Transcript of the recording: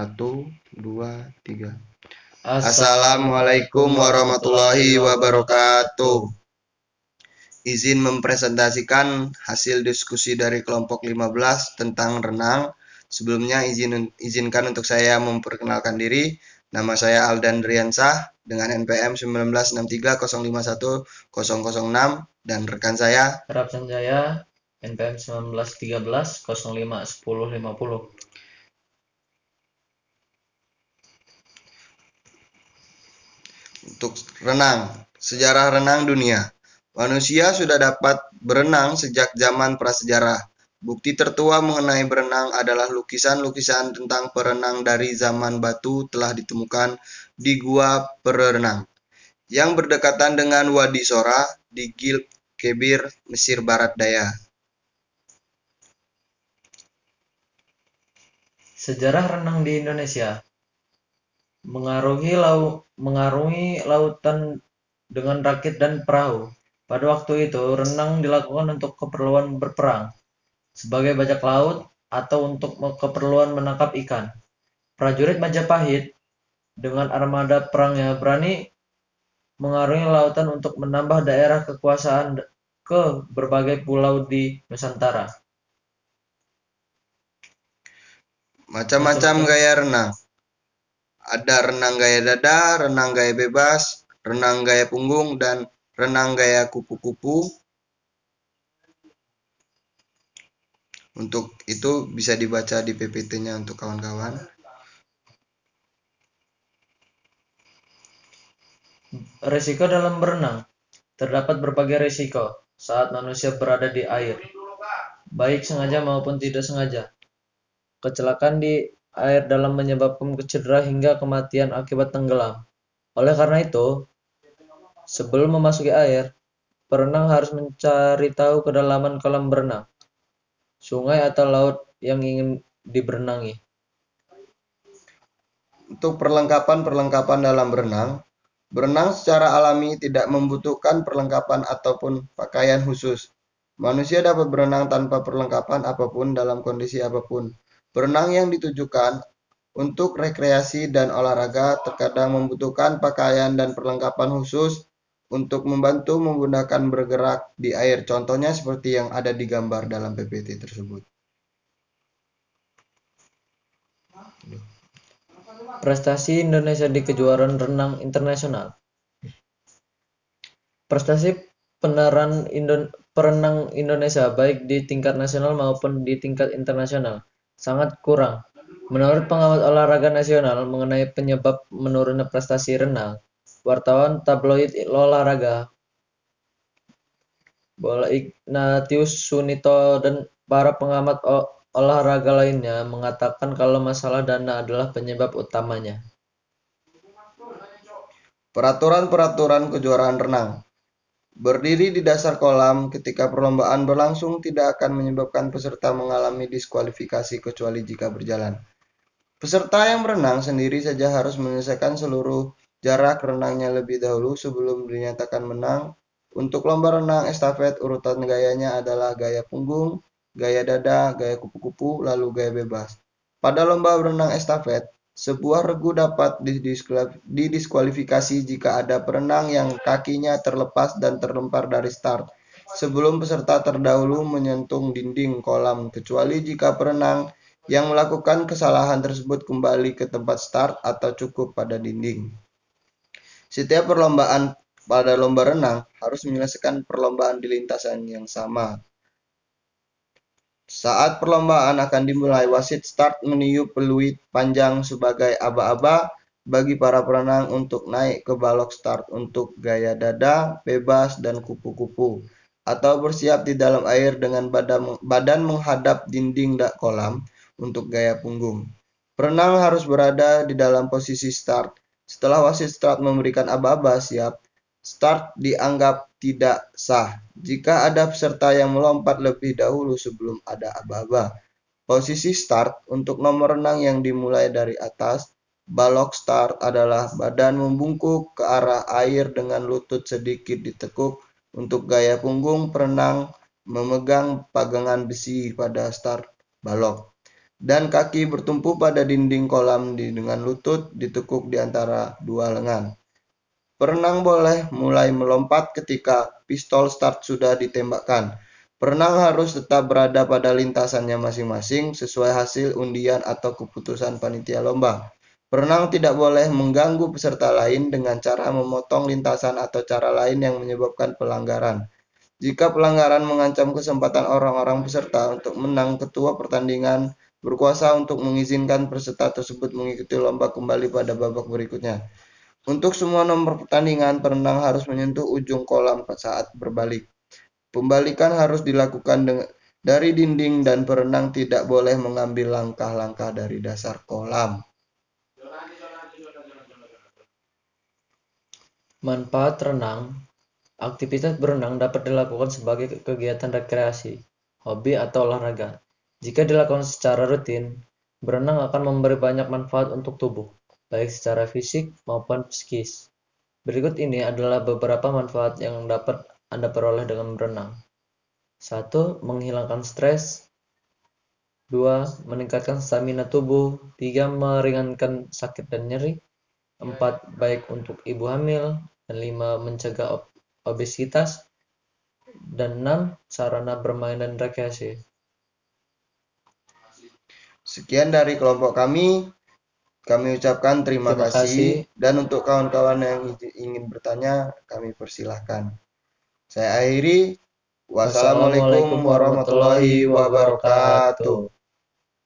1, 2, 3. Assalamualaikum warahmatullahi wabarakatuh. Izin mempresentasikan hasil diskusi dari kelompok 15 tentang renang. Sebelumnya izinkan untuk saya memperkenalkan diri. Nama saya Aldan Driansah dengan NPM 1963051006 dan rekan saya Harap Sanjaya NPM 1913 05 10 50. untuk renang. Sejarah renang dunia. Manusia sudah dapat berenang sejak zaman prasejarah. Bukti tertua mengenai berenang adalah lukisan-lukisan tentang perenang dari zaman batu telah ditemukan di Gua Perenang yang berdekatan dengan Wadi Sora di Gilg Kebir, Mesir Barat Daya. Sejarah renang di Indonesia mengarungi lautan dengan rakit dan perahu. Pada waktu itu, renang dilakukan untuk keperluan berperang, sebagai bajak laut, atau untuk keperluan menangkap ikan. Prajurit Majapahit dengan armada perangnya berani mengarungi lautan untuk menambah daerah kekuasaan ke berbagai pulau di Nusantara. Macam-macam gaya renang. Ada renang gaya dada, renang gaya bebas, renang gaya punggung, dan renang gaya kupu-kupu. Untuk itu bisa dibaca di PPT-nya untuk kawan-kawan. Risiko dalam berenang. Terdapat berbagai risiko saat manusia berada di air, baik sengaja maupun tidak sengaja. Kecelakaan di air dalam menyebabkan cedera hingga kematian akibat tenggelam. Oleh karena itu, sebelum memasuki air, perenang harus mencari tahu kedalaman kolam berenang, sungai atau laut yang ingin diberenangi. Untuk perlengkapan-perlengkapan dalam berenang, berenang secara alami tidak membutuhkan perlengkapan ataupun pakaian khusus. Manusia dapat berenang tanpa perlengkapan apapun dalam kondisi apapun. Berenang yang ditujukan untuk rekreasi dan olahraga terkadang membutuhkan pakaian dan perlengkapan khusus untuk membantu menggunakan bergerak di air. Contohnya seperti yang ada di gambar dalam PPT tersebut. Prestasi Indonesia di kejuaraan renang internasional. Prestasi perenang Indonesia baik di tingkat nasional maupun di tingkat internasional sangat kurang. Menurut pengamat olahraga nasional mengenai penyebab menurunnya prestasi renang, wartawan tabloid olahraga Bola Ignatius Sunito dan para pengamat olahraga lainnya mengatakan kalau masalah dana adalah penyebab utamanya. Peraturan-peraturan kejuaraan renang. Berdiri di dasar kolam ketika perlombaan berlangsung tidak akan menyebabkan peserta mengalami diskualifikasi kecuali jika berjalan. Peserta yang berenang sendiri saja harus menyelesaikan seluruh jarak renangnya lebih dahulu sebelum dinyatakan menang. Untuk lomba renang estafet, urutan gayanya adalah gaya punggung, gaya dada, gaya kupu-kupu, lalu gaya bebas. Pada lomba berenang estafet, sebuah regu dapat didiskualifikasi jika ada perenang yang kakinya terlepas dan terlempar dari start sebelum peserta terdahulu menyentuh dinding kolam, kecuali jika perenang yang melakukan kesalahan tersebut kembali ke tempat start atau cukup pada dinding. Setiap perlombaan pada lomba renang harus menyelesaikan perlombaan di lintasan yang sama. Saat perlombaan akan dimulai, wasit start meniup peluit panjang sebagai aba-aba bagi para perenang untuk naik ke balok start untuk gaya dada, bebas, dan kupu-kupu, atau bersiap di dalam air dengan badan menghadap dinding kolam untuk gaya punggung. Perenang harus berada di dalam posisi start. Setelah wasit start memberikan aba-aba siap, start dianggap tidak sah jika ada peserta yang melompat lebih dahulu sebelum ada aba-aba. Posisi start untuk nomor renang yang dimulai dari atas balok start adalah badan membungkuk ke arah air dengan lutut sedikit ditekuk. Untuk gaya punggung, perenang memegang pagangan besi pada start balok. dan kaki bertumpu pada dinding kolam dengan lutut ditekuk di antara dua lengan. Perenang boleh mulai melompat ketika pistol start sudah ditembakkan. Perenang harus tetap berada pada lintasannya masing-masing sesuai hasil undian atau keputusan panitia lomba. Perenang tidak boleh mengganggu peserta lain dengan cara memotong lintasan atau cara lain yang menyebabkan pelanggaran. Jika pelanggaran mengancam kesempatan orang-orang peserta untuk menang, ketua pertandingan berkuasa untuk mengizinkan peserta tersebut mengikuti lomba kembali pada babak berikutnya. Untuk semua nomor pertandingan, perenang harus menyentuh ujung kolam saat berbalik. Pembalikan harus dilakukan dari dinding dan perenang tidak boleh mengambil langkah-langkah dari dasar kolam. Manfaat renang. Aktivitas berenang dapat dilakukan sebagai kegiatan rekreasi, hobi, atau olahraga. Jika dilakukan secara rutin, berenang akan memberi banyak manfaat untuk tubuh, baik secara fisik maupun psikis. Berikut ini adalah beberapa manfaat yang dapat Anda peroleh dengan berenang. 1. Menghilangkan stres. 2. Meningkatkan stamina tubuh. 3. Meringankan sakit dan nyeri. 4. Baik untuk ibu hamil. Dan 5. Mencegah obesitas. Dan 6. Sarana bermain dan rekreasi. Sekian dari kelompok kami. Kami ucapkan terima kasih. Dan untuk kawan-kawan yang ingin bertanya, kami persilahkan. Saya akhiri. Wassalamualaikum warahmatullahi wabarakatuh.